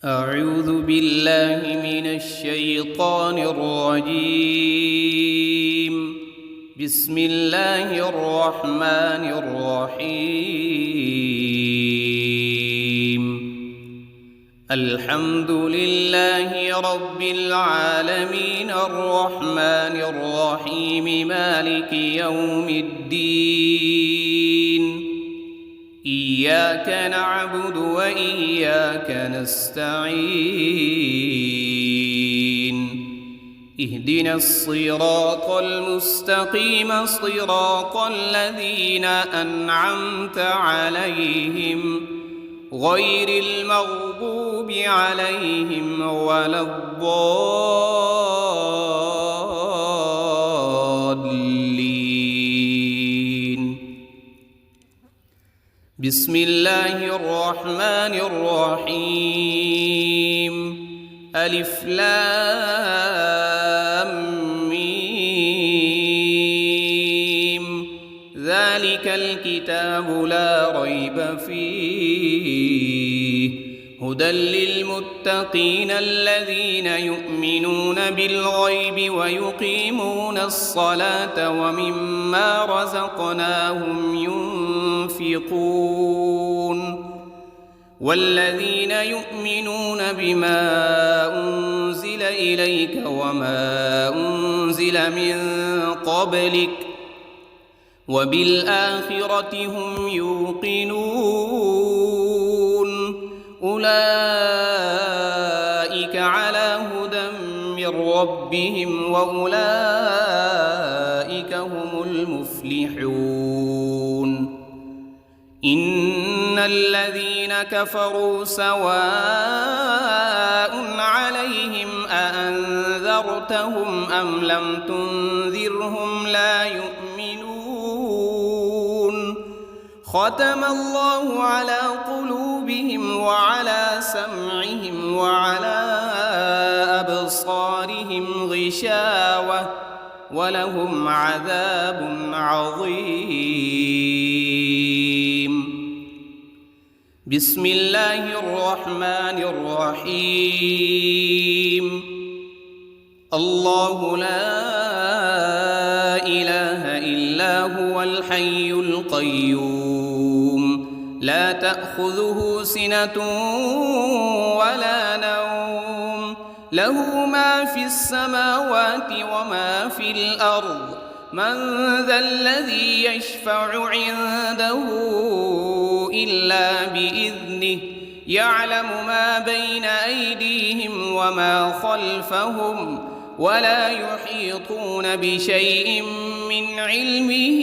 أعوذ بالله من الشيطان الرجيم. بسم الله الرحمن الرحيم. الحمد لله رب العالمين الرحمن الرحيم مالك يوم الدين. إياك نعبد وإياك نستعين. اهدنا الصراط المستقيم صراط الذين أنعمت عليهم غير المغضوب عليهم ولا الضالين. بسم الله الرحمن الرحيم. ألف لام ميم. ذلك الكتاب لا ريب فيه هدى للمتقين الذين يؤمنون بالغيب ويقيمون الصلاة ومما رزقناهم ينفقون. والذين يؤمنون بما أنزل إليك وما أنزل من قبلك وبالآخرة هم يوقنون. أولئك على هدى من ربهم وأولئك هم المفلحون. إن الذين كفروا سواء عليهم أأنذرتهم أم لم تنذرهم لا يؤمنون. ختم الله على قلوبهم وعلى سمعهم وعلى أبصارهم غشاوة ولهم عذاب عظيم. بسم الله الرحمن الرحيم. الله لا إله إلا هو الحي القيوم لا تأخذه سنة ولا نوم له ما في السماوات وما في الأرض. من ذا الذي يشفع عنده إلا بإذنه يعلم ما بين أيديهم وما خلفهم ولا يحيطون بشيء من علمه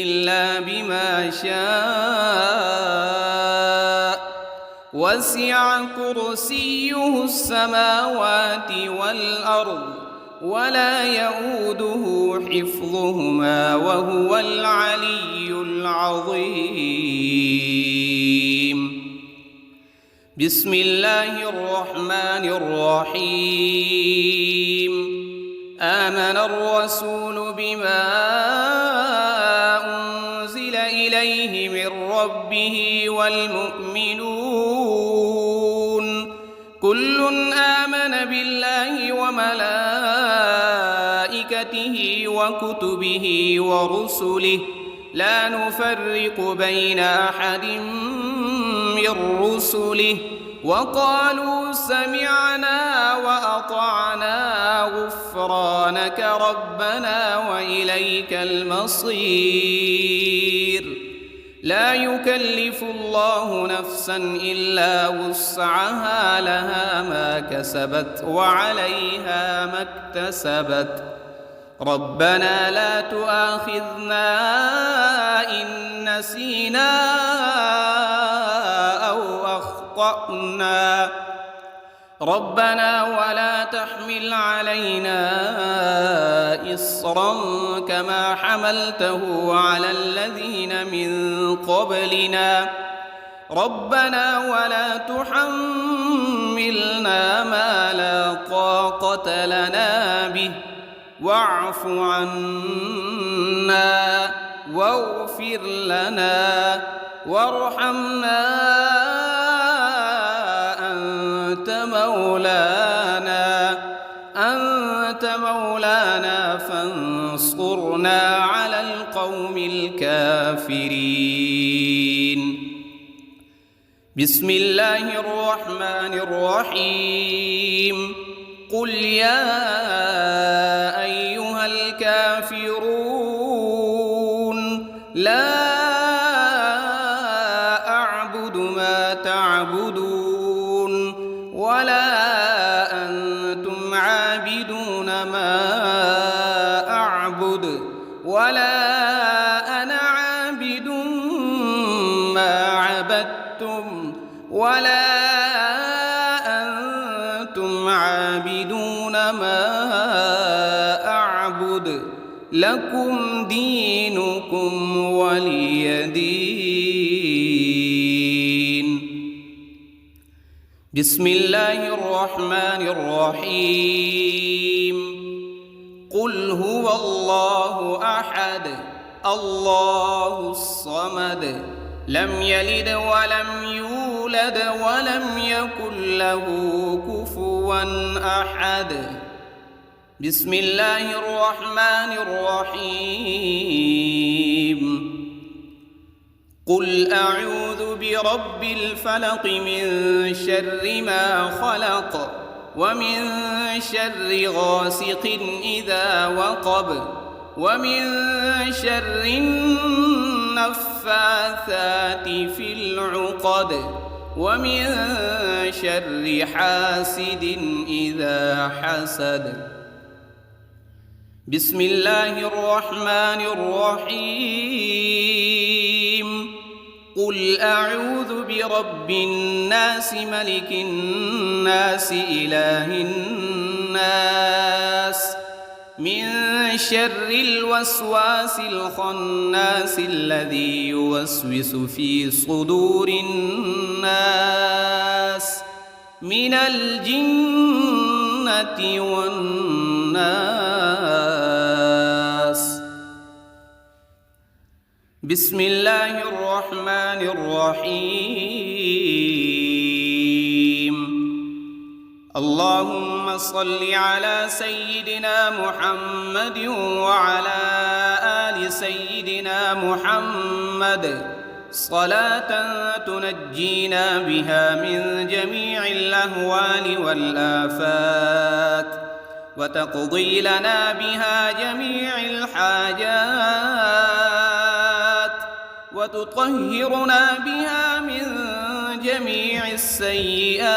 إلا بما شاء. وسع كرسيه السماوات والأرض ولا يؤوده حفظهما وهو العلي العظيم. بسم الله الرحمن الرحيم. آمن الرسول بما أنزل إليه من ربه والمؤمنون كل آمن بالله وملائكته وكتبه ورسله لا نفرق بين أحد من رسله وقالوا سمعنا وأطعنا غفرانك ربنا وإليك المصير. لا يكلف الله نفسا إلا وسعها لها ما كسبت وعليها ما اكتسبت. ربنا لا تؤاخذنا إن نسينا أو أخطأنا. ربنا ولا تحمل علينا إصرا كما حملته على الذين من قبلنا. ربنا ولا تحملنا ما لا طاقة لنا به واعف عنا واغفر لنا وارحمنا أنت مولانا فانصرنا على القوم الكافرين. بسم الله الرحمن الرحيم. قل يا أيها الكافرون لا أعبد ما تعبدون ولا أنتم عابدون ما أعبد ولا أنا عابد ما عبدتم ولا أنتم عابدون ما أعبد لكم دينكم ولي دين. بسم الله الرحمن الرحيم. قل هو الله أحد الله الصمد لم يلد ولم يولد ولم يكن له كفوا أحد. بسم الله الرحمن الرحيم. قل أعوذ برب الفلق من شر ما خلق ومن شر غاسق إذا وقب ومن شر النفاثات في العقد ومن شر حاسد إذا حسد. بسم الله الرحمن الرحيم. قل أعوذ برب الناس ملك الناس إله الناس من شر الوسواس الخناس الذي يوسوس في صدور الناس من الجنة والناس. بسم الله الرحمن الرحيم. اللهم صل على سيدنا محمد وعلى آل سيدنا محمد صلاة تنجينا بها من جميع الأهوال والآفات وتقضي لنا بها جميع الحاجات وتطهرنا بها من جميع السيئات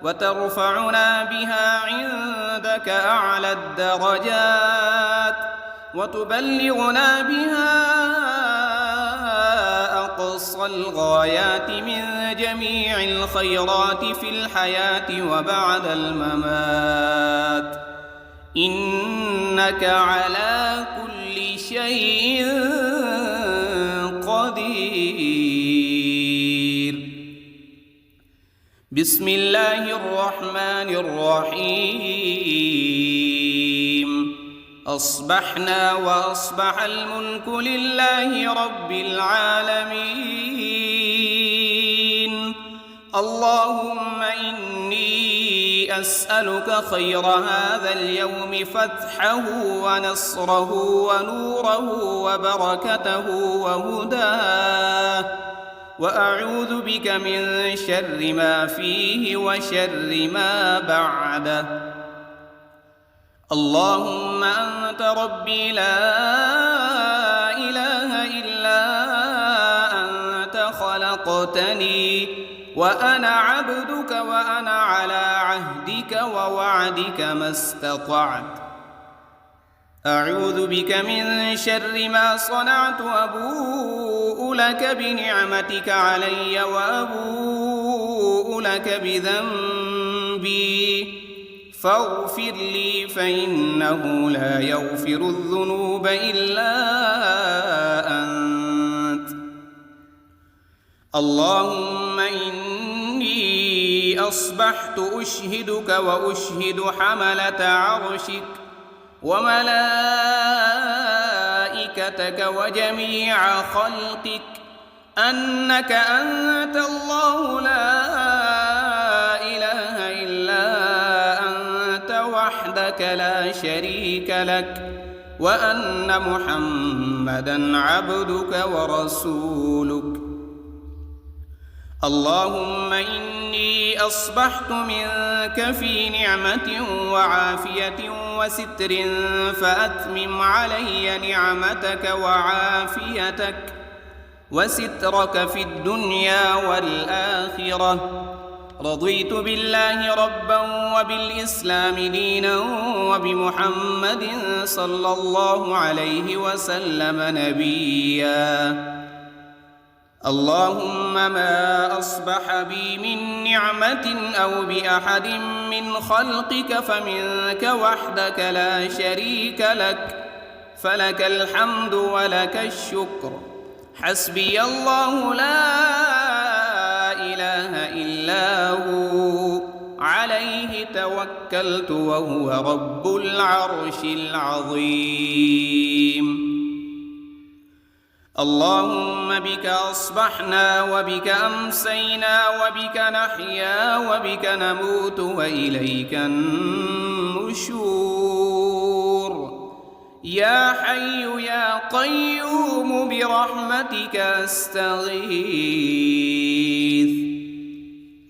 وترفعنا بها عندك أعلى الدرجات وتبلغنا بها أقصى الغايات من جميع الخيرات في الحياة وبعد الممات إنك على كل شيء قدير. بسم الله الرحمن الرحيم. أصبحنا وأصبح الملك لله رب العالمين. اللهم إني أسألك خير هذا اليوم فتحه ونصره ونوره وبركته وهداه وأعوذ بك من شر ما فيه وشر ما بعده. اللهم أنت ربي لا إله إلا أنت خلقتني وأنا عبدك وأنا على عهدك ووعدك ما استطعت. أعوذ بك من شر ما صنعت وأبوء لك بنعمتك علي وأبوء لك بذنبي فاغفر لي فإنه لا يغفر الذنوب إلا أنت. اللهم إني أصبحت أشهدك وأشهد حملة عرشك وملائكتك وجميع خلقك أنك أنت الله لا وحدك لا شريك لك وأن محمدًا عبدك ورسولك. اللهم إني أصبحت منك في نعمة وعافية وستر، فأتمم علي نعمتك وعافيتك وسترك في الدنيا والآخرة. رضيت بالله ربا وبالإسلام دينا وبمحمد صلى الله عليه وسلم نبيا. اللهم ما أصبح بي من نعمة أو بأحد من خلقك فمنك وحدك لا شريك لك، فلك الحمد ولك الشكر. حسبي الله لا إله إلا هو، عليه توكلت وهو رب العرش العظيم. اللهم بك أصبحنا وبك أمسينا وبك نحيا وبك نموت وإليك النشور. يا حي يا قيوم برحمتك أستغيث.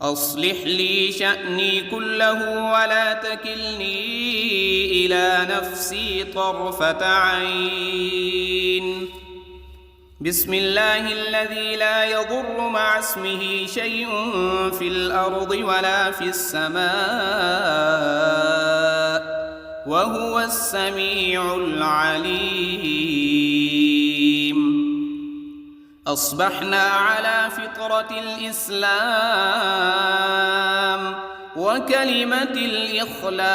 أصلح لي شأني كله ولا تكلني إلى نفسي طرفة عين. بسم الله الذي لا يضر مع اسمه شيء في الأرض ولا في السماء وهو السميع العليم. أصبحنا على فطرة الإسلام وكلمة الإخلاص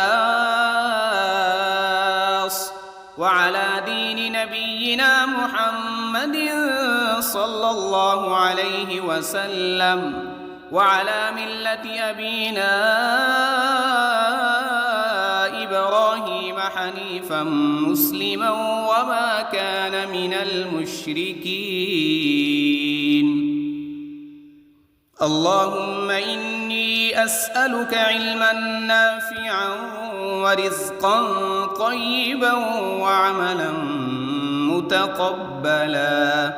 وعلى دين نبينا محمد صلى الله عليه وسلم وعلى ملة أبينا إبراهيم حنيفا مسلما وما كان من المشركين. اللهم إني أسألك علما نافعا ورزقا طيبا وعملا متقبلا.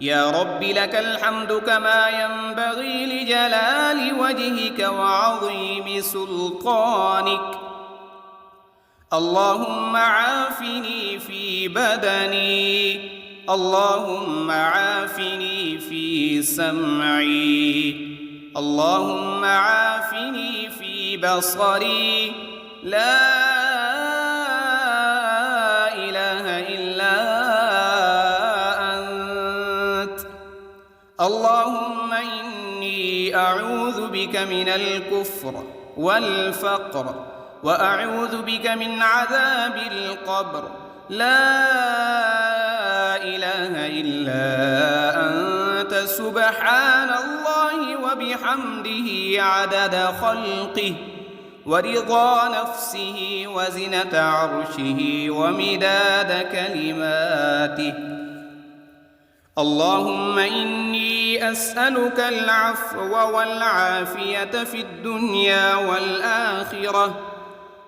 يا رب لك الحمد كما ينبغي لجلال وجهك وعظيم سلطانك. اللهم عافني في بدني، اللهم عافني في سمعي، اللهم عافني في بصري. لا إله إلا أنت. اللهم إني أعوذ بك من الكفر والفقر وأعوذ بك من عذاب القبر. لا إله إلا أنت سبحان الله وبحمده عدد خلقه ورضا نفسه وزنة عرشه ومداد كلماته. اللهم إني أسألك العفو والعافية في الدنيا والآخرة.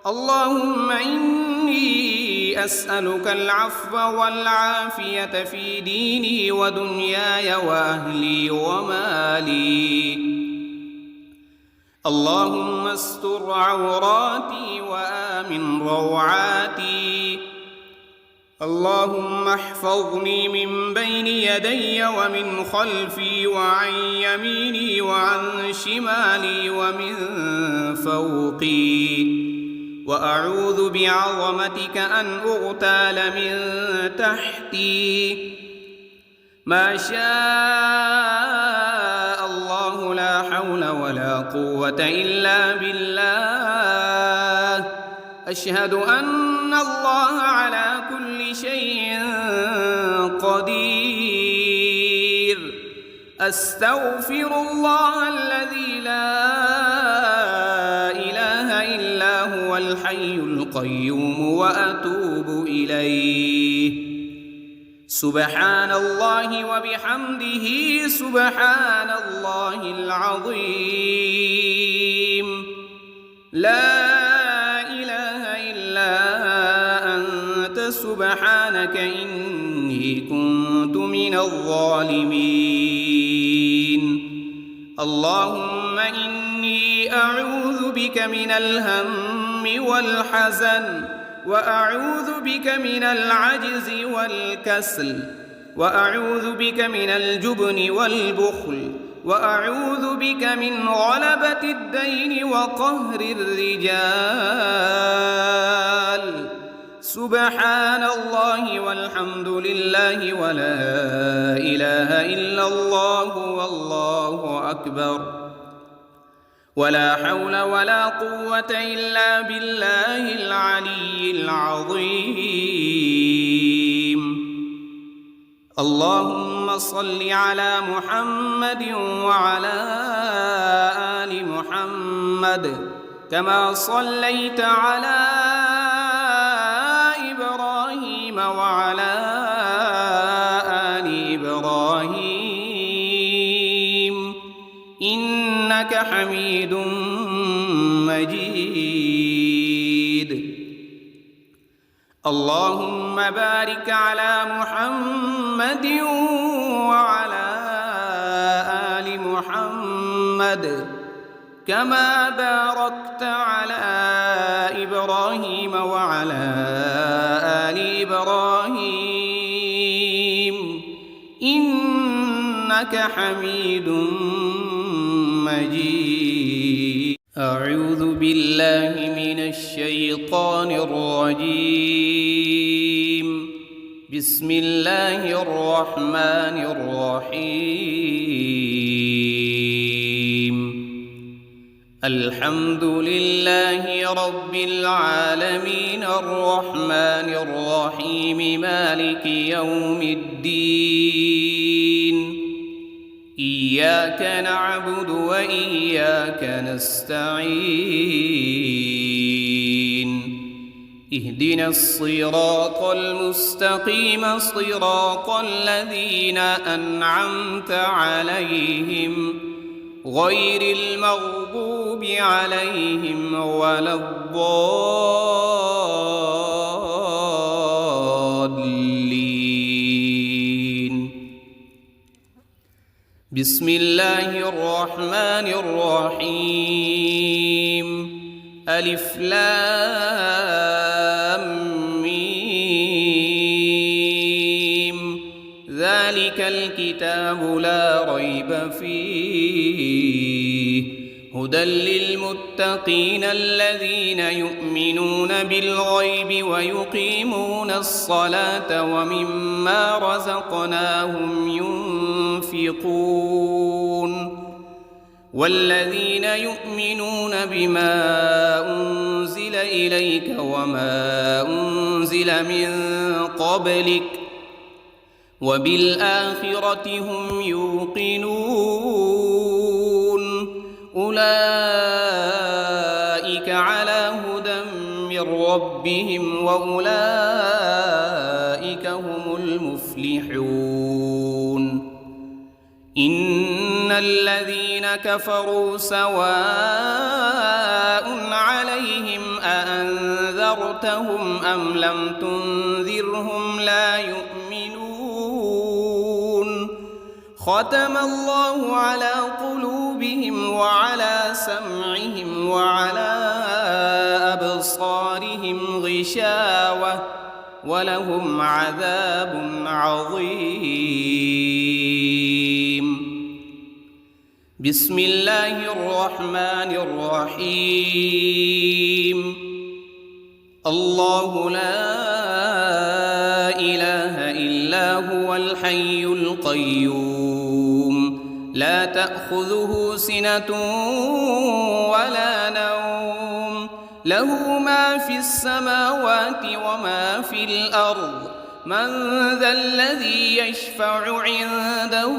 اللهم إني أسألك العفو والعافية في ديني ودنياي وأهلي ومالي. اللهم استر عوراتي وآمن روعاتي. اللهم احفظني من بين يدي ومن خلفي وعن يميني وعن شمالي ومن فوقي. وأعوذ بعظمتك أن أغتال من تحتي. ما شاء الله لا حول ولا قوة إلا بالله. أشهد أن الله على كل شيء قدير. أستغفر الله الذي لا إله إلا هو الحي القيوم وأتوب إليه. سبحان الله وبحمده سبحان الله العظيم. لا إله إلا سبحانك إني كنت من الظالمين. اللهم إني أعوذ بك من الهم والحزن، وأعوذ بك من العجز والكسل، وأعوذ بك من الجبن والبخل، وأعوذ بك من غلبة الدين وقهر الرجال. سبحان الله والحمد لله ولا إله إلا الله والله أكبر، ولا حول ولا قوة إلا بالله العلي العظيم. اللهم صل على محمد وعلى آل محمد كما صليت على إبراهيم وعلى آل إبراهيم إنك حميد مجيد. اللهم بارك على محمد وعلى آل محمد كما باركت على إبراهيم وعلى آل إبراهيم إنك حميد مجيد. أعوذ بالله من الشيطان الرجيم. بسم الله الرحمن الرحيم. الحمد لله رب العالمين الرحمن الرحيم مالك يوم الدين. إياك نعبد وإياك نستعين. اهدنا الصراط المستقيم صراط الذين أنعمت عليهم غير المغضوب عليهم ولا الضالين. بسم الله الرحمن الرحيم. ألف لام ميم. ذلك الكتاب لا ريب فيه هدى للمتقين الذين يؤمنون بالغيب ويقيمون الصلاة ومما رزقناهم ينفقون. والذين يؤمنون بما أنزل إليك وما أنزل من قبلك وبالآخرة هم يوقنون. أولئك على هدى من ربهم وأولئك هم المفلحون. إن الذين كفروا سواء عليهم أأنذرتهم أم لم تنذرهم لا يؤمنون. ختم الله على قلوبهم وعلى سمعهم وعلى أبصارهم غشاوة ولهم عذاب عظيم. بسم الله الرحمن الرحيم. الله لا إله إلا هو الحي القيوم لا تأخذه سنة ولا نوم له ما في السماوات وما في الأرض. من ذا الذي يشفع عنده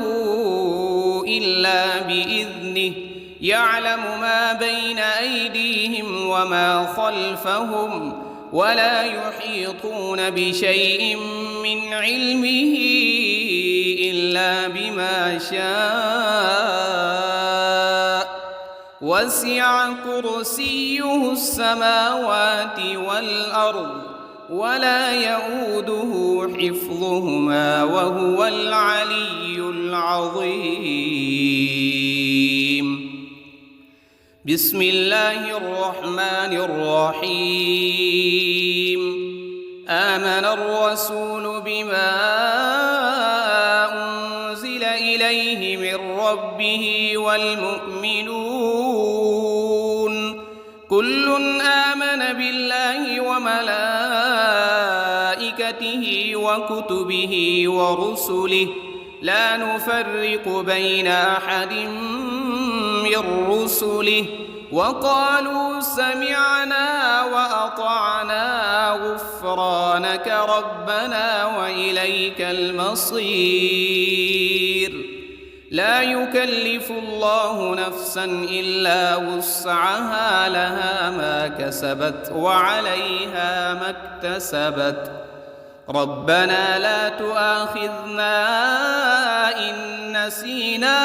إلا بإذنه يعلم ما بين أيديهم وما خلفهم ولا يحيطون بشيء من علمه إلا بما شاء. وسع كرسيه السماوات والأرض ولا يؤوده حفظهما وهو العلي العظيم. بسم الله الرحمن الرحيم. آمن الرسول بما أنزل إليه من ربه والمؤمنون كل آمن بالله وملائكته وكتبه ورسله لا نفرق بين أحد من رسله وقالوا سمعنا وأطعنا غفرانك ربنا وإليك المصير. لا يكلف الله نفسا إلا وسعها لها ما كسبت وعليها ما اكتسبت. ربنا لا تؤاخذنا إن نسينا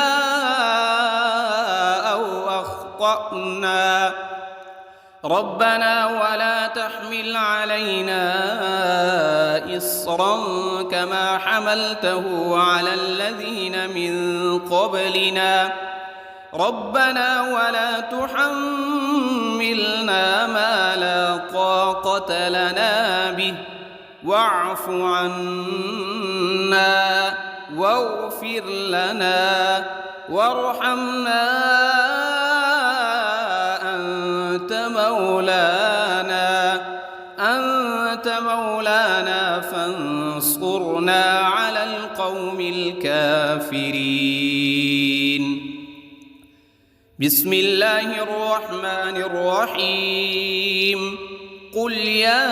أو أخطأنا ربنا ولا تحمل علينا إصرا كما حملته على الذين من قبلنا ربنا ولا تحملنا ما لا طاقة لنا به واعف عنا واغفر لنا وارحمنا أنت مولانا فانصرنا على القوم الكافرين. بسم الله الرحمن الرحيم. قل يا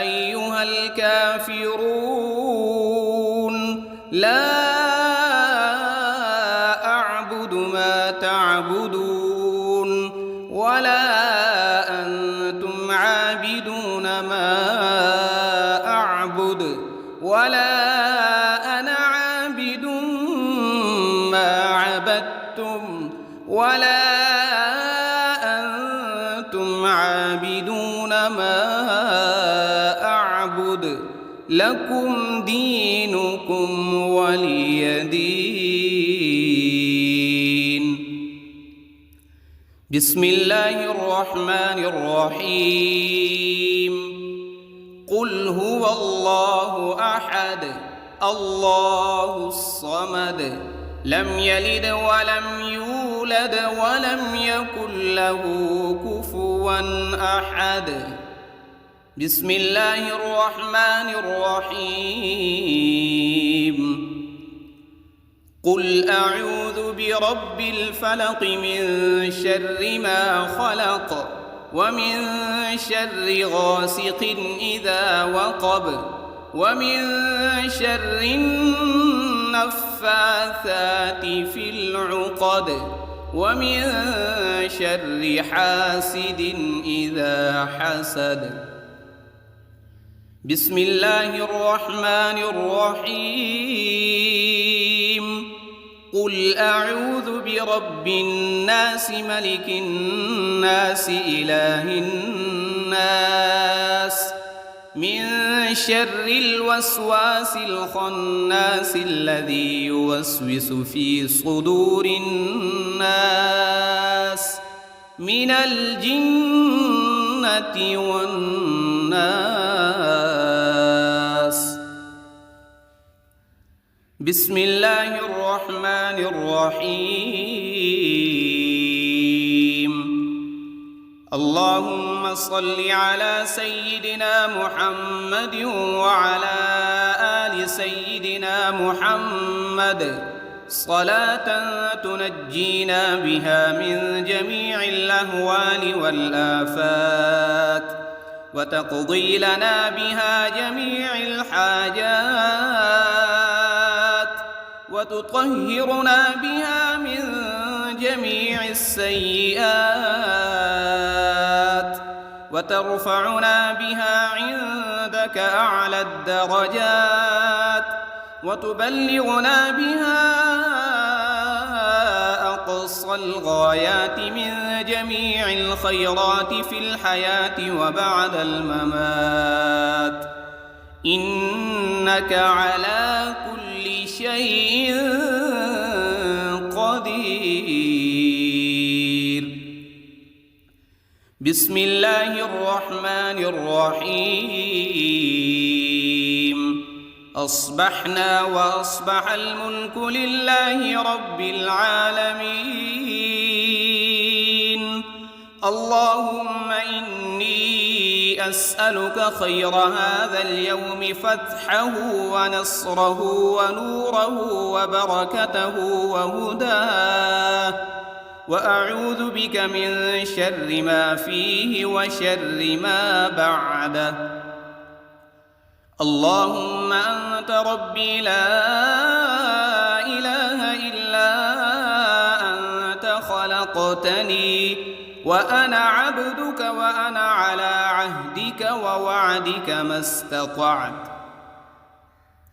أيها الكافرون لا أعبد ما تعبدون ولا أنتم عابدون ما أعبد ولا أنا عابد ما عبدتم ولا أنتم عابدون ما أعبد لكم دينكم ولي دين. بسم الله الرحمن الرحيم. قل هو الله أحد الله الصمد لم يلد ولم يولد ولم يكن له كفوا أحد. بسم الله الرحمن الرحيم. قل أعوذ برب الفلق من شر ما خلق ومن شر غاسق إذا وقب ومن شر النفاثات في العقد ومن شر حاسد إذا حسد. بسم الله الرحمن الرحيم. قل أعوذ برب الناس ملك الناس إله الناس من شر الوسواس الخناس الذي يوسوس في صدور الناس من الجنة والناس. بسم الله الرحمن الرحيم. اللهم صل على سيدنا محمد وعلى آل سيدنا محمد صلاة تنجينا بها من جميع الأهوال والآفات وتقضي لنا بها جميع الحاجات وتطهرنا بها من جميع السيئات وترفعنا بها عندك أعلى الدرجات وتبلغنا بها أقصى الغايات من جميع الخيرات في الحياة وبعد الممات، إنك على كل شيء قدير. بسم الله الرحمن الرحيم. أصبحنا وأصبح الملك لله رب العالمين. اللهم إني أسألك خير هذا اليوم، فتحه ونصره ونوره وبركته وهداه، وأعوذ بك من شر ما فيه وشر ما بعده. اللهم أنت ربي لا إله إلا أنت، خلقتني وأنا عبدك وأنا على عهدك ووعدك ما استطعت.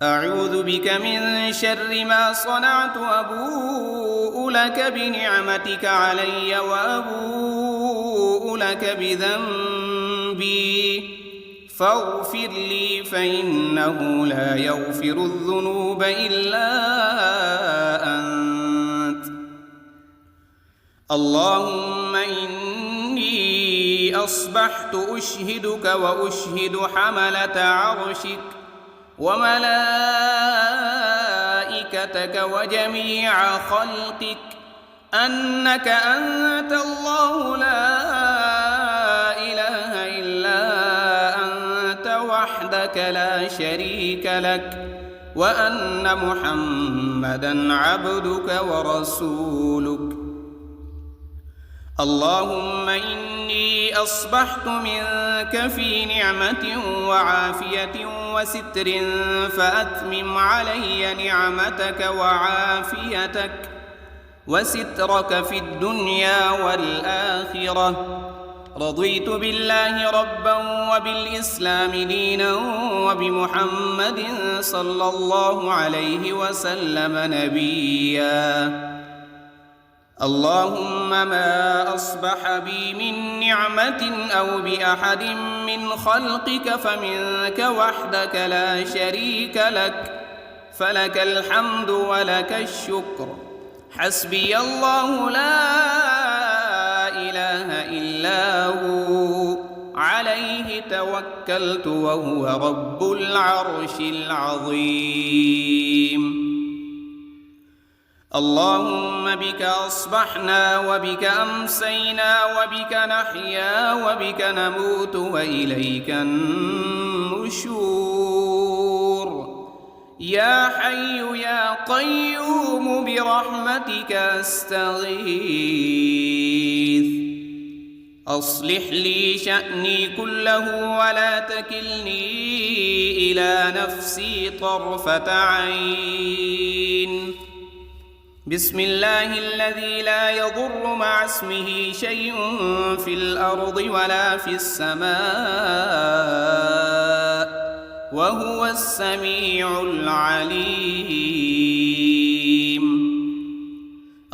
أعوذ بك من شر ما صنعت، أبوء لك بنعمتك علي وأبوء لك بذنبي، فاغفر لي فإنه لا يغفر الذنوب إلا أنت. اللهم إني أصبحت أشهدك وأشهد حملة عرشك وملائكتك وجميع خلقك أنك أنت الله لا إله إلا أنت وحدك لا شريك لك، وأن محمدًا عبدك ورسولك. اللهم إني أصبحت منك في نعمة وعافية وستر، فأتمم علي نعمتك وعافيتك وسترك في الدنيا والآخرة. رضيت بالله ربا وبالإسلام دينا وبمحمد صلى الله عليه وسلم نبيا. اللهم ما أصبح بي من نعمة أو بأحد من خلقك فمنك وحدك لا شريك لك، فلك الحمد ولك الشكر. حسبي الله لا إله إلا هو، عليه توكلت وهو رب العرش العظيم. اللهم بك أصبحنا وبك أمسينا وبك نحيا وبك نموت وإليك النشور. يا حي يا قيوم برحمتك أستغيث. أصلح لي شأني كله ولا تكلني إلى نفسي طرفة عين. بسم الله الذي لا يضر مع اسمه شيء في الأرض ولا في السماء، وهو السميع العليم.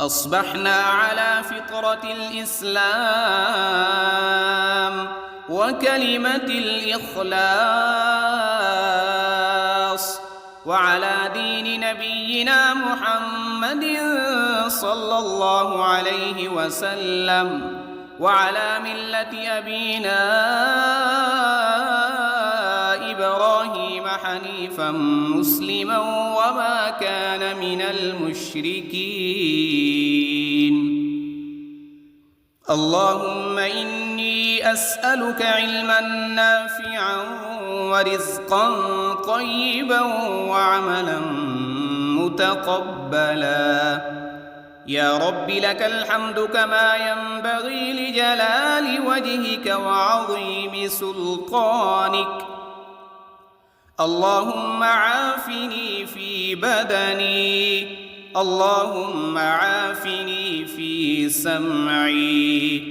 أصبحنا على فطرة الإسلام وكلمة الإخلاص، وعلى دين نبينا محمد صلى الله عليه وسلم، وعلى ملة أبينا إبراهيم حنيفا مسلما وما كان من المشركين. اللهم إني أسألك علما نافعا ورزقا طيبا وعملا متقبلا. يا رب لك الحمد كما ينبغي لجلال وجهك وعظيم سلطانك. اللهم عافني في بدني، اللهم عافني في سمعي،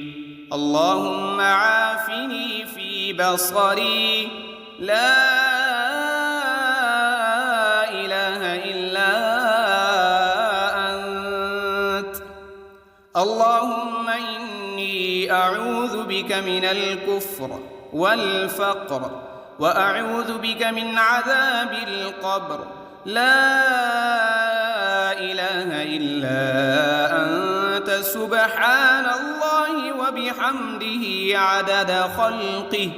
اللهم عافني في بصري. لا إله إلا أنت. اللهم إني أعوذ بك من الكفر والفقر وأعوذ بك من عذاب القبر. لا إله إلا أنت سبحان الله وبحمده عدد خلقه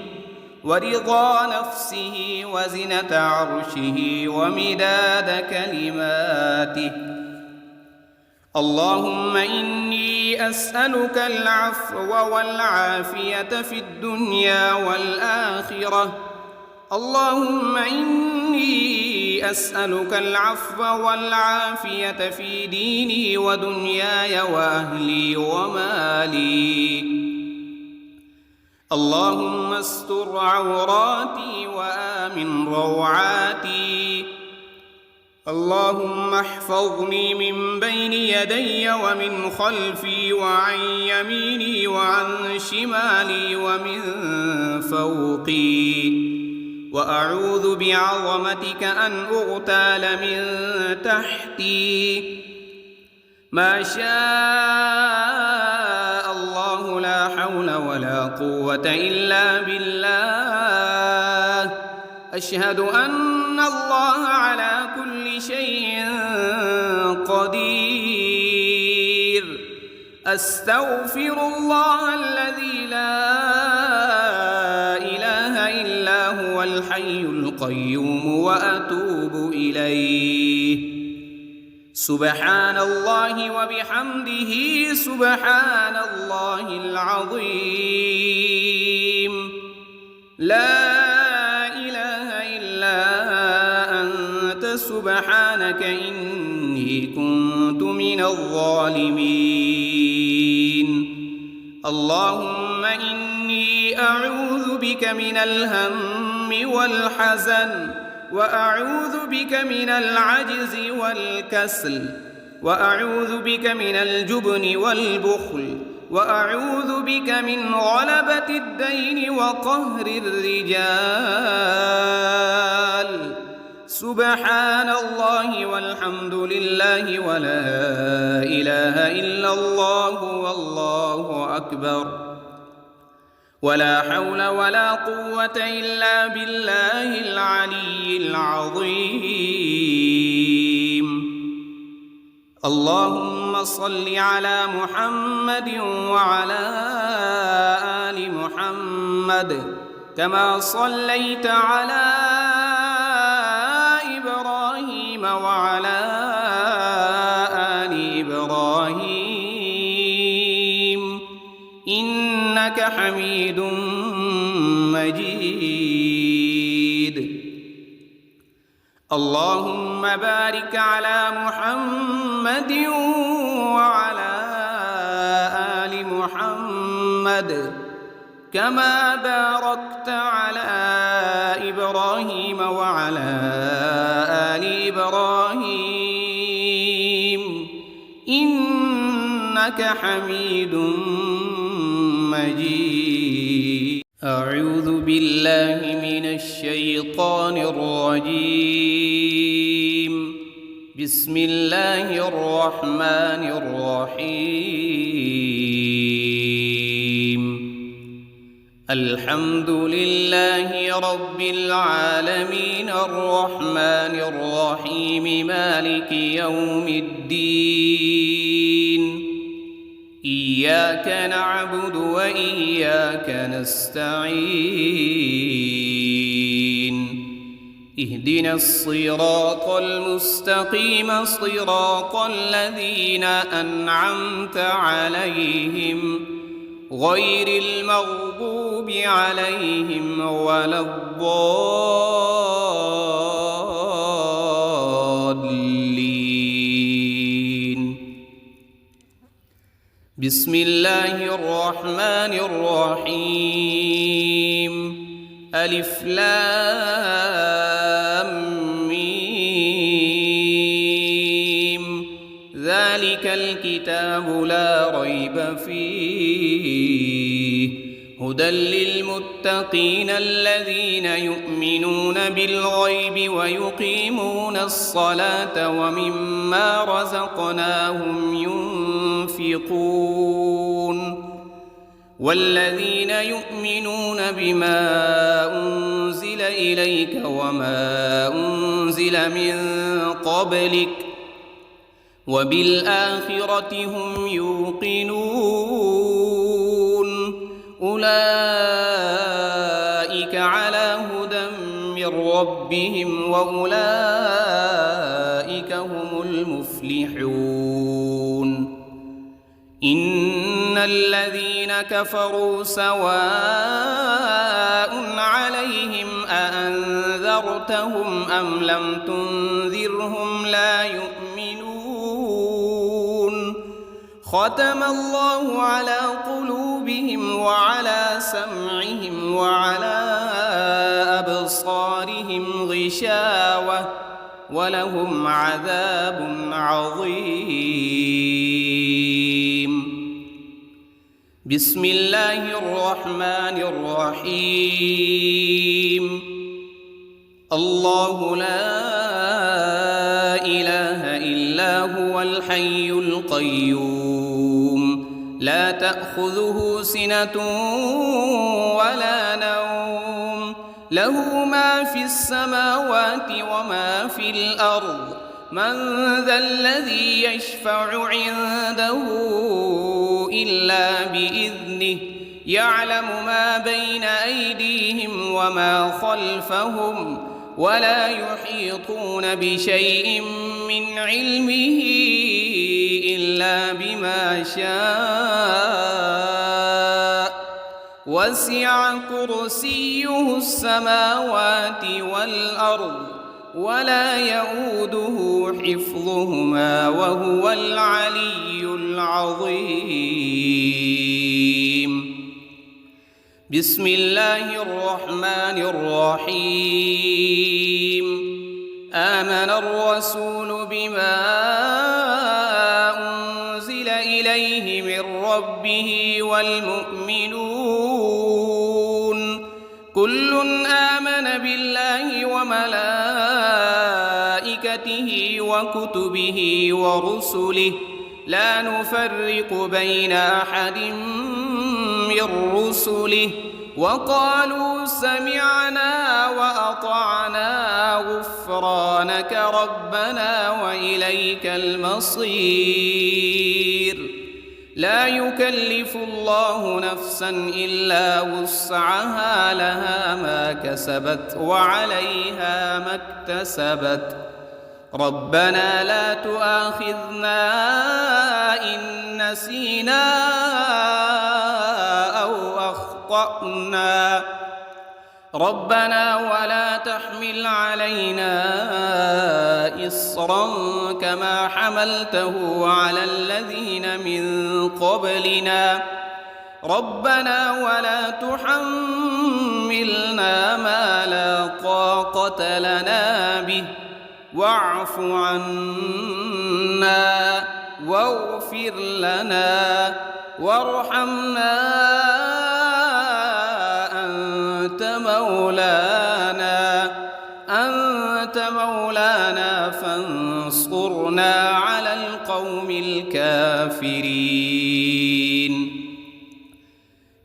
ورضا نفسه وزنة عرشه ومداد كلماته. اللهم إني أسألك العفو والعافية في الدنيا والآخرة. اللهم إني أسألك العفو والعافية في ديني ودنياي وأهلي ومالي. اللهم استر عوراتي وآمن روعاتي. اللهم احفظني من بين يدي ومن خلفي وعن يميني وعن شمالي ومن فوقي. وأعوذ بعظمتك أن أغتال من تحتي. ما شاء الله لا حول ولا قوة إلا بالله. أشهد أن الله على كل شيء قدير. أستغفر الله الذي لا إله إلا هو الحي القيوم وأتوب إليه. سبحان الله وبحمده سبحان الله العظيم. لا إله إلا أنت سبحانك إني كنت من الظالمين. اللهم إني أعوذ بك من الهم والحزن وأعوذ بك من العجز والكسل وأعوذ بك من الجبن والبخل وأعوذ بك من غلبة الدين وقهر الرجال. سبحان الله والحمد لله ولا إله إلا الله والله أكبر. ولا حول ولا قوة إلا بالله العلي العظيم. اللهم صل على محمد وعلى آل محمد كما صليت على إبراهيم وعلى آل إبراهيم إنك حميد مجيد. اللهم بارك على محمد وعلى آل محمد كما باركت على إبراهيم وعلى آل إبراهيم إنك حميد مجيد. أعوذ بالله من الشيطان الرجيم. بسم الله الرحمن الرحيم. الحمد لله رب العالمين الرحمن الرحيم مالك يوم الدين. إياك نعبد وإياك نستعين. اهدنا الصراط المستقيم صراط الذين أنعمت عليهم غير المغضوب عليهم ولا الضالين. بسم الله الرحمن الرحيم. ألف لام ميم. ذلك الكتاب لا ريب فيه هدى للمتقين الذين يؤمنون بالغيب ويقيمون الصلاة ومما رزقناهم ينفقون والذين يؤمنون بما أنزل إليك وما أنزل من قبلك وبالآخرة هم يوقنون أولئك على هدى من ربهم وأولئك هم المفلحون إن الذين كفروا سواء عليهم أأنذرتهم أم لم تنذرهم لا يؤمنون ختم الله على قلوبهم وعلى سمعهم وعلى أبصارهم غشاوة ولهم عذاب عظيم. بسم الله الرحمن الرحيم. الله لا إله إلا هو الحي القيوم لا تأخذه سنة ولا نوم له ما في السماوات وما في الأرض من ذا الذي يشفع عنده إلا بإذنه يعلم ما بين أيديهم وما خلفهم ولا يحيطون بشيء من علمه إلا بما شاء وسع كرسيه السماوات والأرض ولا يؤوده حفظهما وهو العلي العظيم. بسم الله الرحمن الرحيم. آمن الرسول بما أنزل إليه من ربه والمؤمنون كل آمن بالله وملائكته وكتبه ورسله لا نفرق بين أحد من رسله وقالوا سمعنا وأطعنا غفرانك ربنا وإليك المصير. لا يكلف الله نفسا إلا وسعها لها ما كسبت وعليها ما اكتسبت ربنا لا تؤاخذنا إن نسينا أو أخطأنا ربنا ولا تحمل علينا إصرا كما حملته على الذين من قبلنا ربنا ولا تحملنا ما لا طاقة لنا به واعف عنا واغفر لنا وارحمنا أنت مولانا فانصرنا على القوم الكافرين.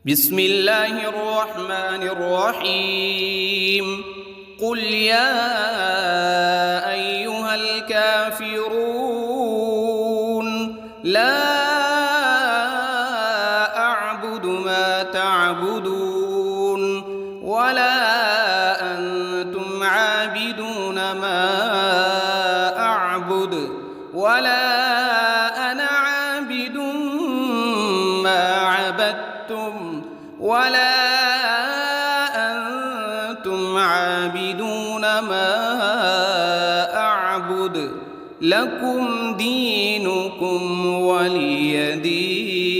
بسم الله الرحمن الرحيم. قل يا أيها الكافرون لا أعبد ما تعبدون ولا أنتم عابدون ما أعبد ولا أنا عابد ما عبدتم ولا أنتم عابدون ما أعبد لكم دينكم ولي دين.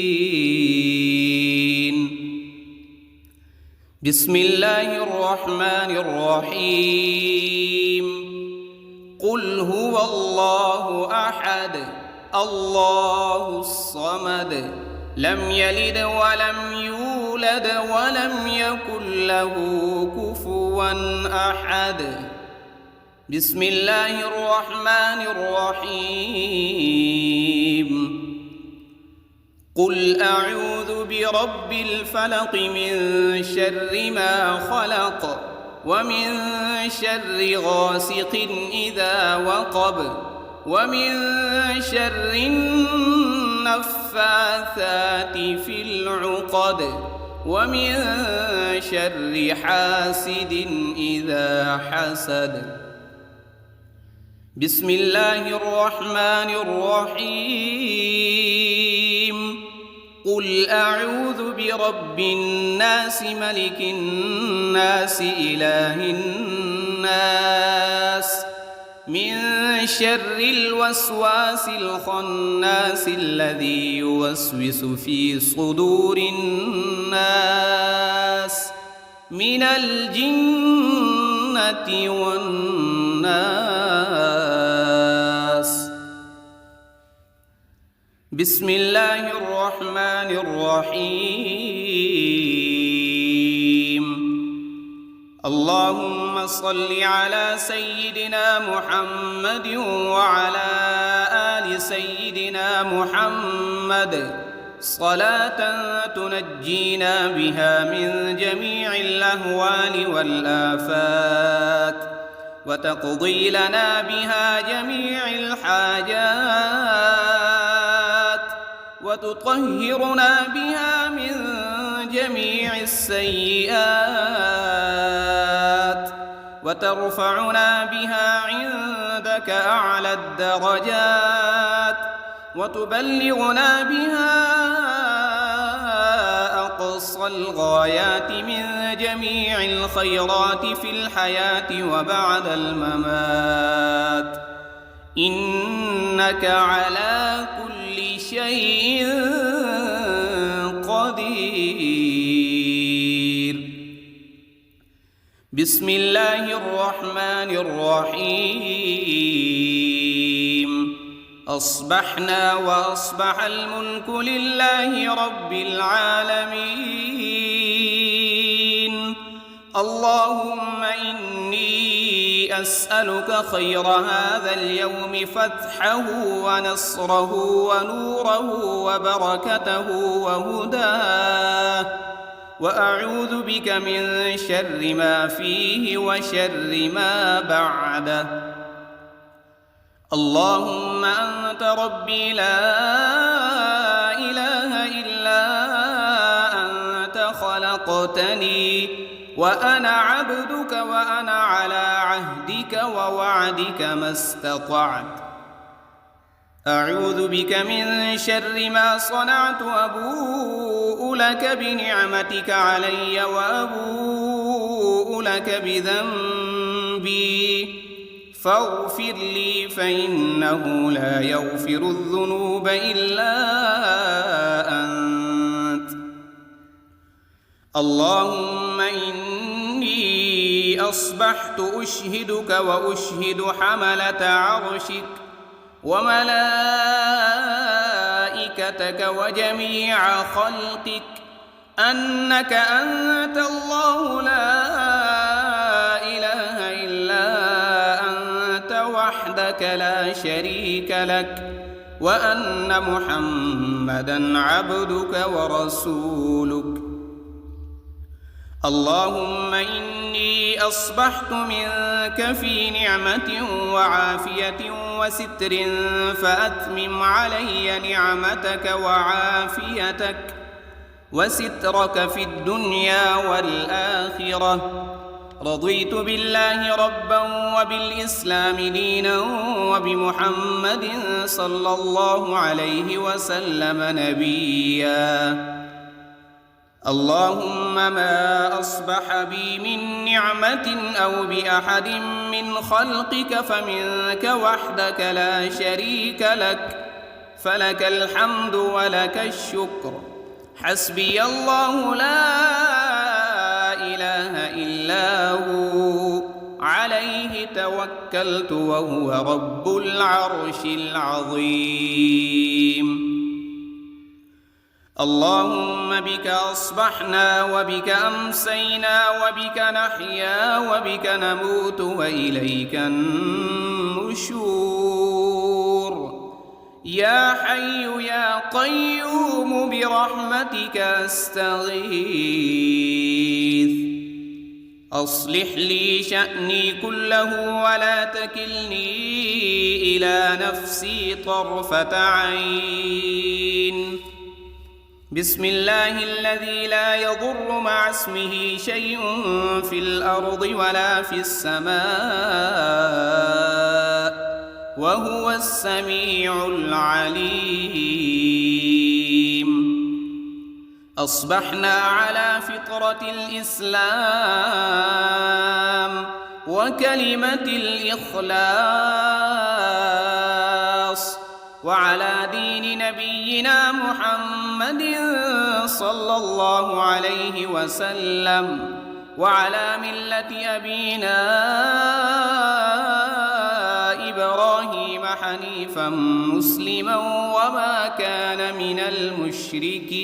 بسم الله الرحمن الرحيم. قل هو الله أحد الله الصمد لم يلد ولم يولد ولم يكن له كفوا أحد. بسم الله الرحمن الرحيم. قل أعوذ برب الفلق من شر ما خلق ومن شر غاسق إذا وقب ومن شر النفاثات في العقد ومن شر حاسد إذا حسد. بسم الله الرحمن الرحيم. قل أعوذ برب الناس ملك الناس إله الناس من شر الوسواس الخناس الذي يوسوس في صدور الناس من الجنة والناس. بسم الله الرحمن الرحيم. اللهم صل على سيدنا محمد وعلى آل سيدنا محمد صلاة تنجينا بها من جميع الأهوال والآفات وتقضي لنا بها جميع الحاجات وتطهرنا بها من جميع السيئات وترفعنا بها عندك أعلى الدرجات وتبلغنا بها أقصى الغايات من جميع الخيرات في الحياة وبعد الممات، إنك على كل شيء قدير. بسم الله الرحمن الرحيم. أصبحنا وأصبح الملك لله رب العالمين. اللهم إني أسألك خير هذا اليوم فتحه ونصره ونوره وبركته وهداه، وأعوذ بك من شر ما فيه وشر ما بعده. اللهم أنت ربي لا إله إلا أنت خلقتني وأنا عبدك وأنا على عهدك ووعدك ما استطعت. أعوذ بك من شر ما صنعت، أبوء لك بنعمتك علي وأبوء لك بذنبي فاغفر لي فإنه لا يغفر الذنوب إلا أنت. اللهم إني أصبحت أشهدك وأشهد حملة عرشك وملائكتك وجميع خلقك أنك أنت الله لا إله إلا أنت وحدك لا شريك لك، وأن محمدًا عبدك ورسولك. اللهم إني أصبحت منك في نعمة وعافية وستر فأتمم علي نعمتك وعافيتك وسترك في الدنيا والآخرة. رضيت بالله ربا وبالإسلام دينا وبمحمد صلى الله عليه وسلم نبيا. اللهم ما أصبح بي من نعمة أو بأحد من خلقك فمنك وحدك لا شريك لك، فلك الحمد ولك الشكر. حسبي الله لا إله إلا هو عليه توكلت وهو رب العرش العظيم. اللهم بك أصبحنا وبك أمسينا وبك نحيا وبك نموت وإليك النشور. يا حي يا قيوم برحمتك أستغيث. أصلح لي شأني كله ولا تكلني إلى نفسي طرفة عين. بسم الله الذي لا يضر مع اسمه شيء في الأرض ولا في السماء وهو السميع العليم. أصبحنا على فطرة الإسلام وكلمة الإخلاص وعلى دين نبينا محمد صلى الله عليه وسلم وعلى ملة أبينا إبراهيم حنيفا مسلما وما كان من المشركين.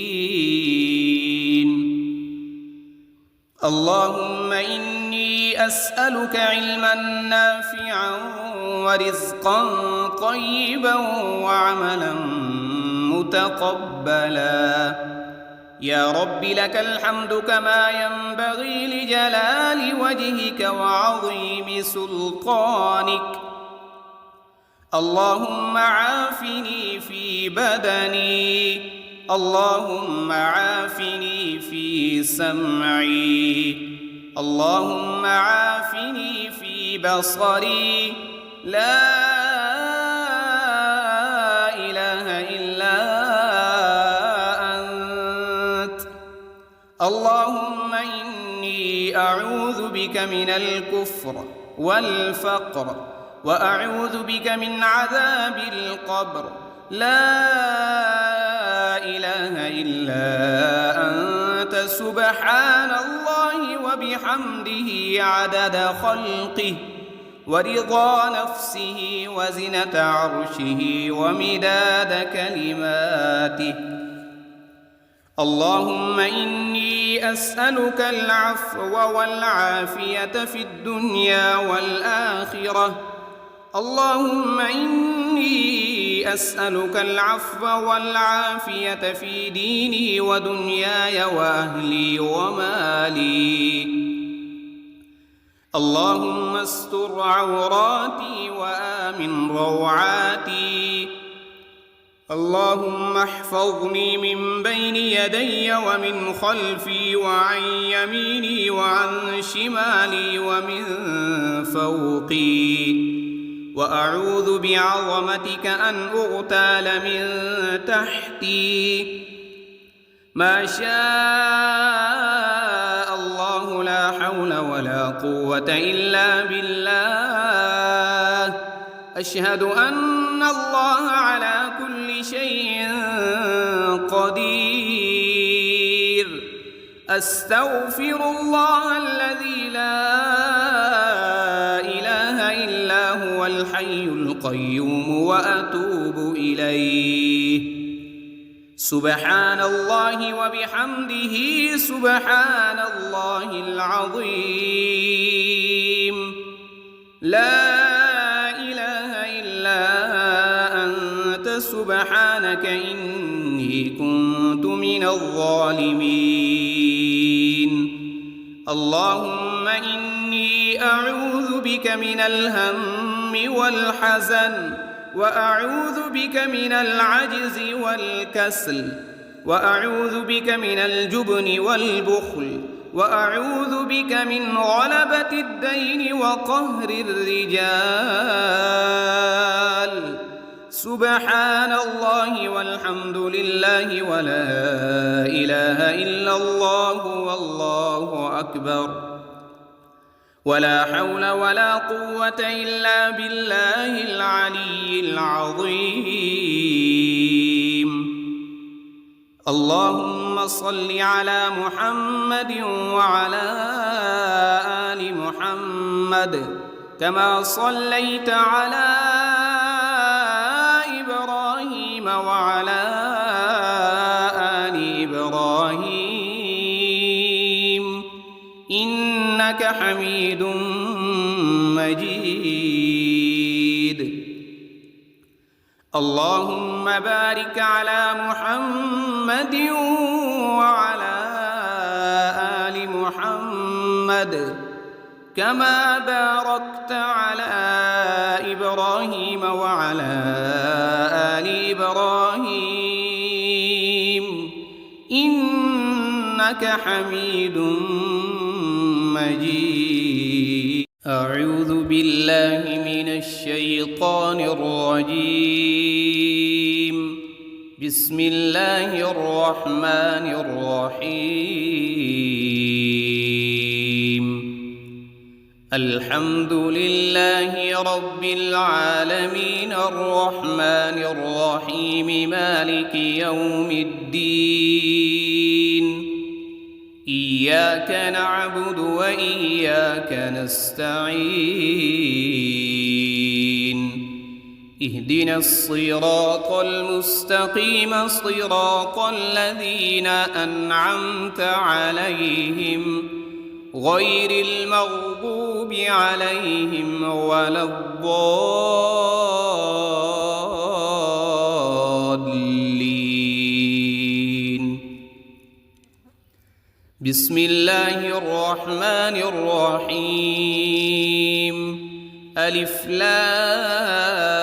اللهم إني أسألك علما نافعا ورزقا طيبا وعملا متقبلا. يا رب لك الحمد كما ينبغي لجلال وجهك وعظيم سلطانك. اللهم عافني في بدني، اللهم عافني في سمعي، اللهم عافني في بصري. لا إله إلا أنت. اللهم إني أعوذ بك من الكفر والفقر وأعوذ بك من عذاب القبر. لا إله إلا أنت سبحان الله وبحمده عدد خلقه ورضا نفسه وزنة عرشه ومداد كلماته. اللهم إني أسألك العفو والعافية في الدنيا والآخرة. اللهم إني أسألك العفو والعافية في ديني ودنياي وأهلي ومالي. اللهم استر عوراتي وآمن روعاتي. اللهم احفظني من بين يدي ومن خلفي وعن يميني وعن شمالي ومن فوقي. وأعوذ بعظمتك أن أغتال من تحتي. ما شاء الله لا حول ولا قوة إلا بالله. أشهد أن الله على كل شيء قدير. أستغفر الله الذي لا إله إلا هو الحي القيوم وأتوب إليه. سبحان الله وبحمده سبحان الله العظيم. لا إله إلا أنت سبحانك إني كنت من الظالمين. اللهم إني أعوذ بك من الهم والحزن وأعوذ بك من العجز والكسل وأعوذ بك من الجبن والبخل وأعوذ بك من غلبة الدين وقهر الرجال. سبحان الله والحمد لله ولا إله إلا الله والله أكبر. ولا حول ولا قوة إلا بالله العلي العظيم. اللهم صل على محمد وعلى آل محمد كما صليت على إبراهيم وعلى آل إبراهيم إنك حميد مجيد. اللهم بارك على محمد وعلى آل محمد كما باركت على إبراهيم وعلى آل إبراهيم إنك حميد مجيد. أعوذ بالله من الشيطان الرجيم. بسم الله الرحمن الرحيم. الحمد لله رب العالمين الرحمن الرحيم مالك يوم الدين. إياك نعبد وإياك نستعين. اهدنا الصراط المستقيم صراط الذين أنعمت عليهم غير المغضوب عليهم ولا الضالين. بسم الله الرحمن الرحيم. ألف لام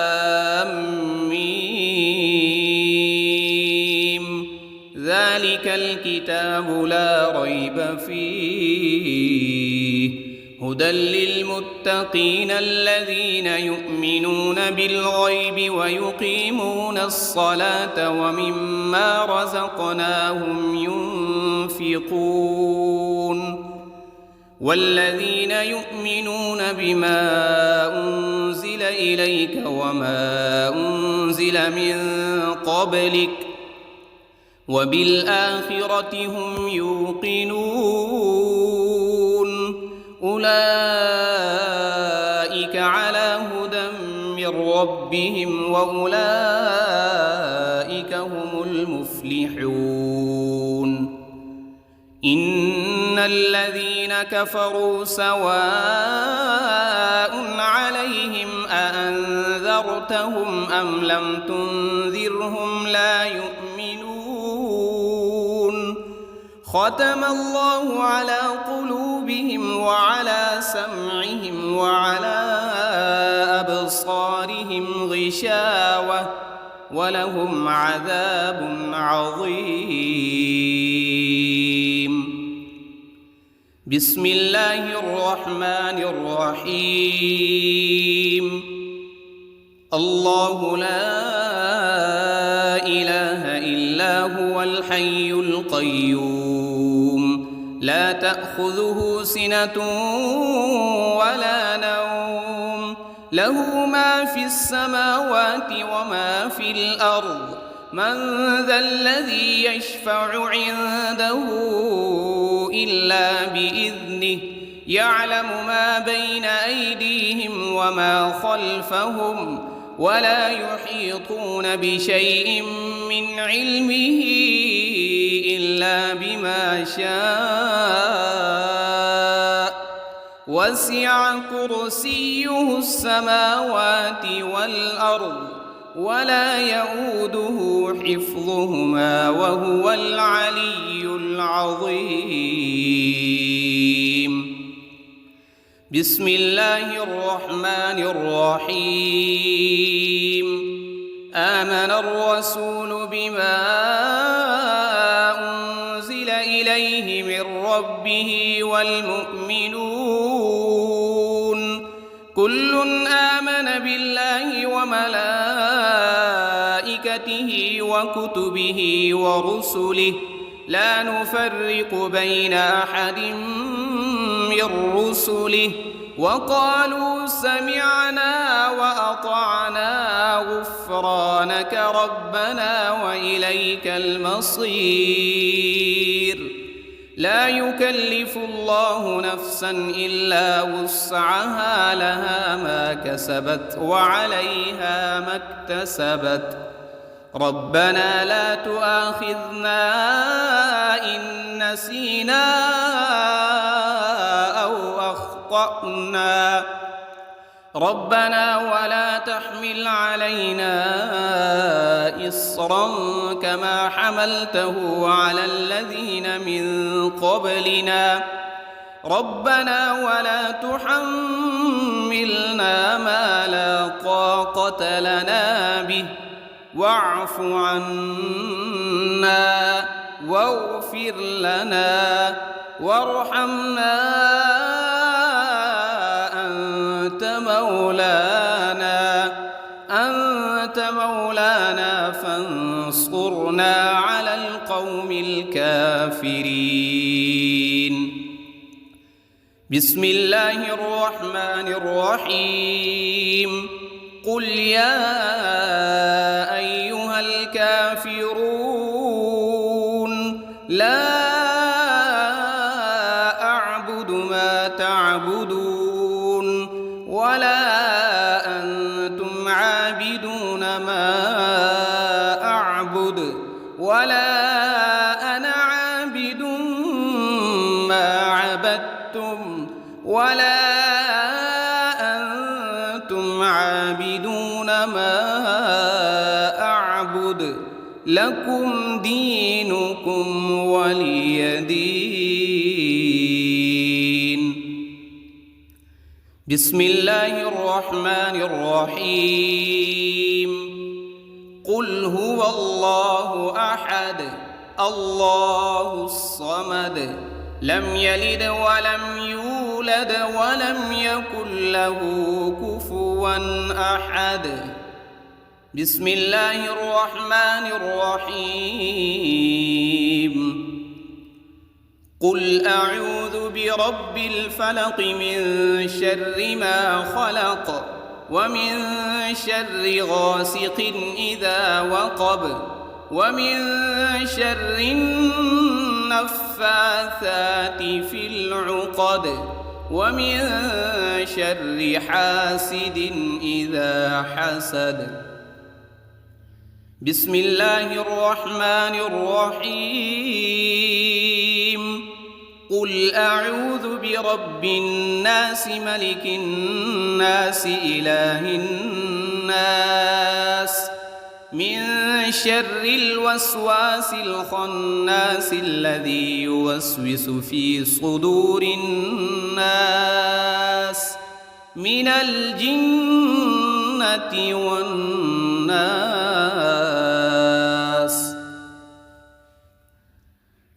ميم. ذلك الكتاب لا ريب فيه هدى للمتقين الذين يؤمنون بالغيب ويقيمون الصلاة ومما رزقناهم ينفقون. والذين يؤمنون بما أنزل إليك وما أنزل من قبلك وبالآخرة هم يوقنون. أولئك على هدى من ربهم وأولئك هم المفلحون. إن الذين كفروا سواء عليهم أأنذرتهم أم لم تنذرهم لا يؤمنون. ختم الله على قلوبهم وعلى سمعهم وعلى أبصارهم غشاوة ولهم عذاب عظيم. بسم الله الرحمن الرحيم. الله لا إله إلا هو الحي القيوم لا تأخذه سنة ولا نوم له ما في السماوات وما في الأرض. من ذا الذي يشفع عنده إلا بإذنه يعلم ما بين أيديهم وما خلفهم ولا يحيطون بشيء من علمه إلا بما شاء. وسع كرسيه السماوات والأرض ولا يؤوده حفظهما وهو العلي العظيم. بسم الله الرحمن الرحيم. آمن الرسول بما أنزل إليه من ربه والمؤمنون كل آمن بالله وملائكته وكتبه ورسله لا نفرق بين أحد من رسله وقالوا سمعنا وأطعنا غفرانك ربنا وإليك المصير. لا يكلف الله نفسا إلا وسعها لها ما كسبت وعليها ما اكتسبت. ربنا لا تؤاخذنا نسينا أو أخطأنا ربنا ولا تحمل علينا إصرا كما حملته على الذين من قبلنا ربنا ولا تحملنا ما لا طاقة لنا به واعف عنا واغفر لنا وارحمنا أنت مولانا فانصرنا على القوم الكافرين. بسم الله الرحمن الرحيم. قل يا أيها الكافرون لا أعبد ما تعبدون ولا أنتم عابدون ما أعبد ولا أنا عابد ما عبدتم ولا أنتم عابدون ما أعبد لكم دينكم ولي دين. بسم الله الرحمن الرحيم. قل هو الله أحد الله الصمد لم يلد ولم يولد ولم يكن له كفوا أحد. بسم الله الرحمن الرحيم. قل أعوذ برب الفلق من شر ما خلق ومن شر غاسق إذا وقب ومن شر النفاثات في العقد ومن شر حاسد إذا حسد. بسم الله الرحمن الرحيم. قل أعوذ برب الناس ملك الناس إله الناس من شر الوسواس الخناس الذي يوسوس في صدور الناس من الجنة والناس.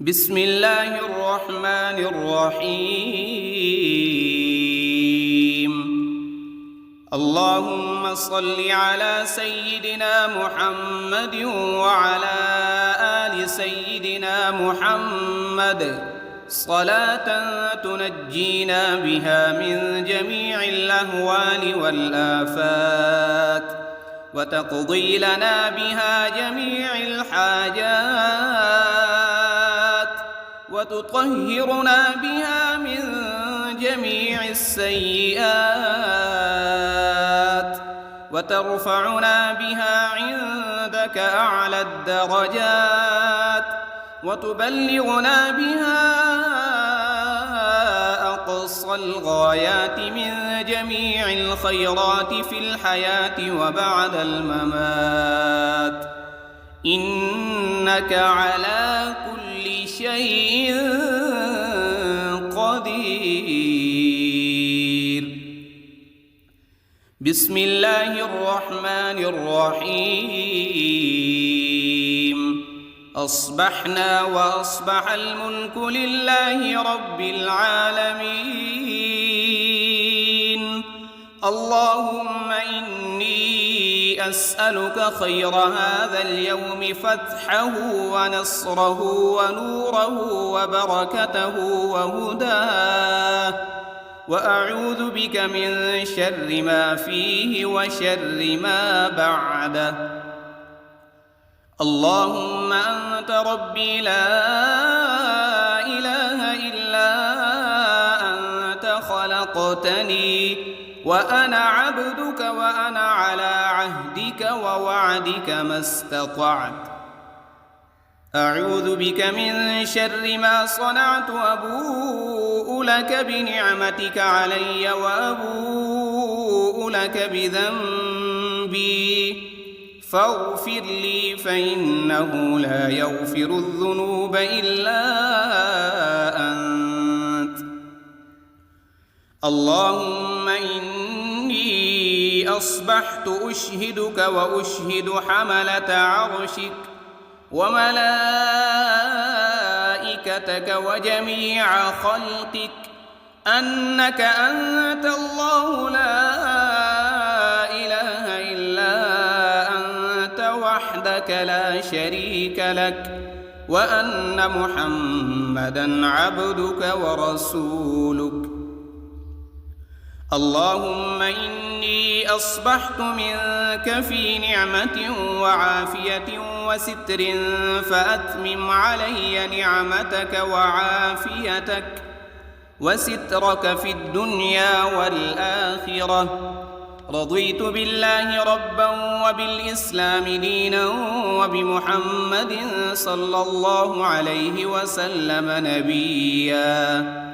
بسم الله الرحمن الرحيم. اللهم صل على سيدنا محمد وعلى آل سيدنا محمد صلاة تنجينا بها من جميع الأهوال والآفات وتقضي لنا بها جميع الحاجات وتطهرنا بها من جميع السيئات وترفعنا بها عندك أعلى الدرجات وتبلغنا بها أقصى الغايات من جميع الخيرات في الحياة وبعد الممات إنك على كل شيء قدير. بسم الله الرحمن الرحيم. أصبحنا وأصبح الملك لله رب العالمين. اللهم إني أسألك خير هذا اليوم فتحه ونصره ونوره وبركته وهداه وأعوذ بك من شر ما فيه وشر ما بعده. اللهم أنت ربي لا إله إلا أنت خلقتني وأنا عبدك وأنا على عهدك ووعدك ما استطعت. أعوذ بك من شر ما صنعت وأبوء لك بنعمتك علي وأبوء لك بذنبي فاغفر لي فإنه لا يغفر الذنوب إلا أنت. اللهم إني أصبحت أشهدك وأشهد حملة عرشك وملائكتك وجميع خلقك أنك أنت الله لا إله إلا أنت وحدك لا شريك لك وأن محمدًا عبدك ورسولك. اللهم إني أصبحت منك في نعمة وعافية وستر فأتمم علي نعمتك وعافيتك وسترك في الدنيا والآخرة. رضيت بالله ربا وبالإسلام دينا وبمحمد صلى الله عليه وسلم نبيا.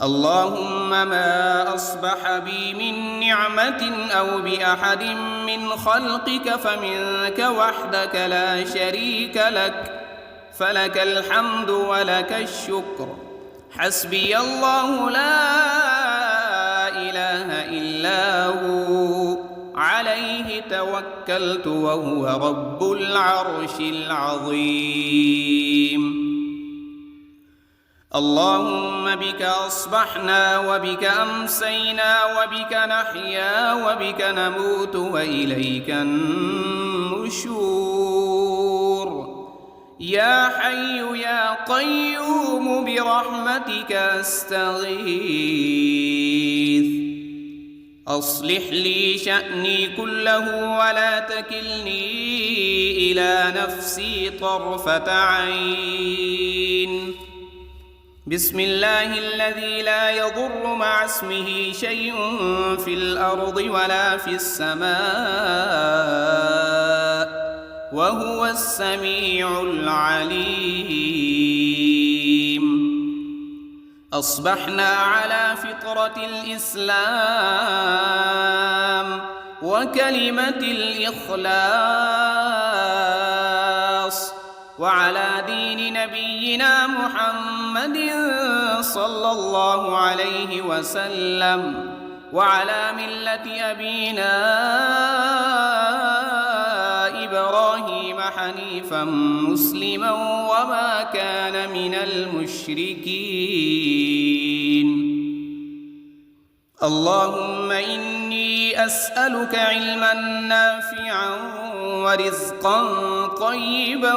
اللهم ما أصبح بي من نعمة أو بأحد من خلقك فمنك وحدك لا شريك لك فلك الحمد ولك الشكر. حسبي الله لا إله إلا هو عليه توكلت وهو رب العرش العظيم. اللهم بك أصبحنا وبك أمسينا وبك نحيا وبك نموت وإليك النشور. يا حي يا قيوم برحمتك أستغيث. أصلح لي شأني كله ولا تكلني إلى نفسي طرفة عين. بسم الله الذي لا يضر مع اسمه شيء في الأرض ولا في السماء وهو السميع العليم. أصبحنا على فطرة الإسلام وكلمة الإخلاص وعلى دين نبينا محمد صلى الله عليه وسلم وعلى ملة أبينا إبراهيم حنيفا مسلما وما كان من المشركين. اللهم إني أسألك علما نافعا ورزقا طيبا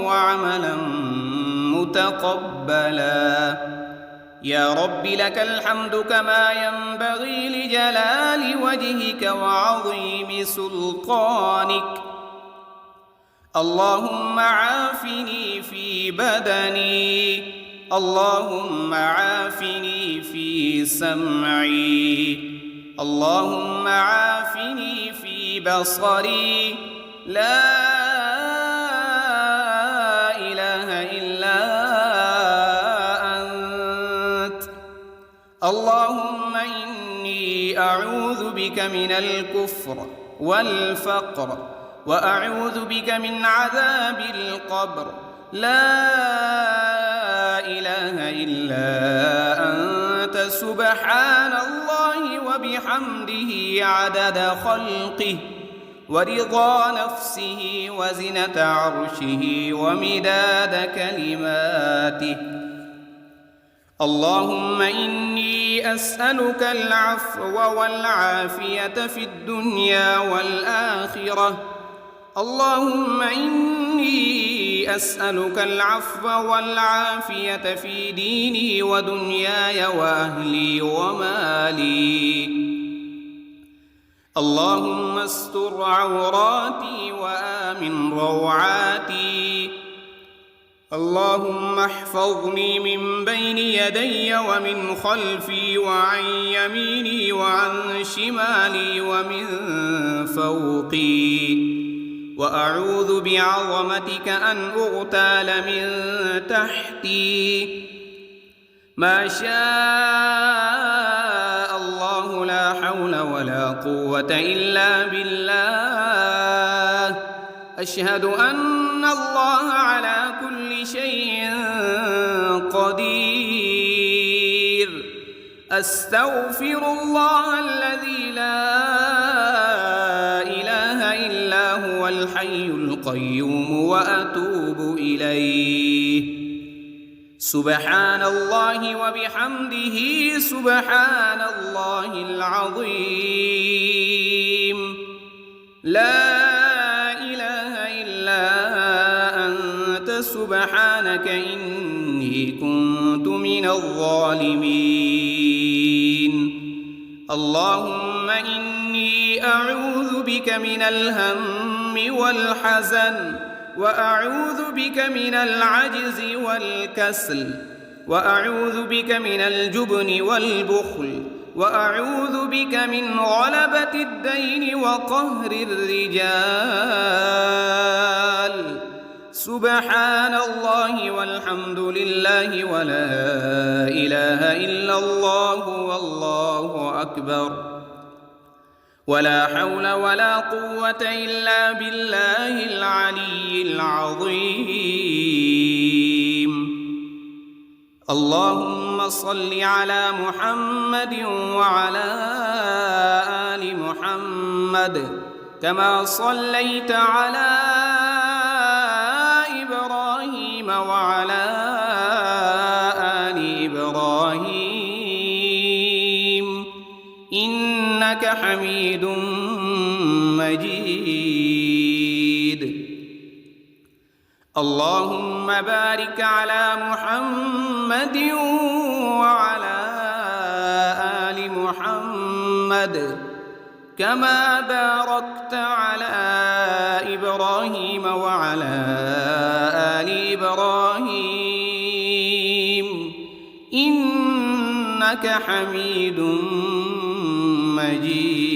وعملا متقبلا. يا رب لك الحمد كما ينبغي لجلال وجهك وعظيم سلطانك. اللهم عافني في بدني، اللهم عافني في سمعي، اللهم عافني في بصري. لا إله إلا أنت. اللهم إني أعوذ بك من الكفر والفقر وأعوذ بك من عذاب القبر. لا إله إلا أنت سبحان الله وبحمده عدد خلقه ورضا نفسه وزنة عرشه ومداد كلماته. اللهم إني أسألك العفو والعافية في الدنيا والآخرة. اللهم إني أسألك العفو والعافية في ديني ودنياي وأهلي ومالي. اللهم استر عوراتي وآمن روعاتي. اللهم احفظني من بين يدي ومن خلفي وعن يميني وعن شمالي ومن فوقي. وأعوذ بعظمتك أن أغتال من تحتي. ما شاء الله لا حول ولا قوة إلا بالله. أشهد أن الله على كل شيء قدير. أستغفر الله الذي لا إله إلا هو الحي القيوم وأتوب إليه. سبحان الله وبحمده سبحان الله العظيم. لا إله إلا أنت سبحانك إني كنت من الظالمين. اللهم إني أعوذ بك من الهم والحزن، وأعوذ بك من العجز والكسل، وأعوذ بك من الجبن والبخل، وأعوذ بك من غلبة الدين وقهر الرجال. سبحان الله والحمد لله ولا إله إلا الله والله أكبر. ولا حول ولا قوة إلا بالله العلي العظيم. اللهم صل على محمد وعلى آل محمد كما صليت على إبراهيم وعلى آل إبراهيم إنك حميد مجيد. اللهم بارك على محمد وعلى آل محمد كما باركت على إبراهيم وعلى آل إبراهيم إنك حميد مجيد.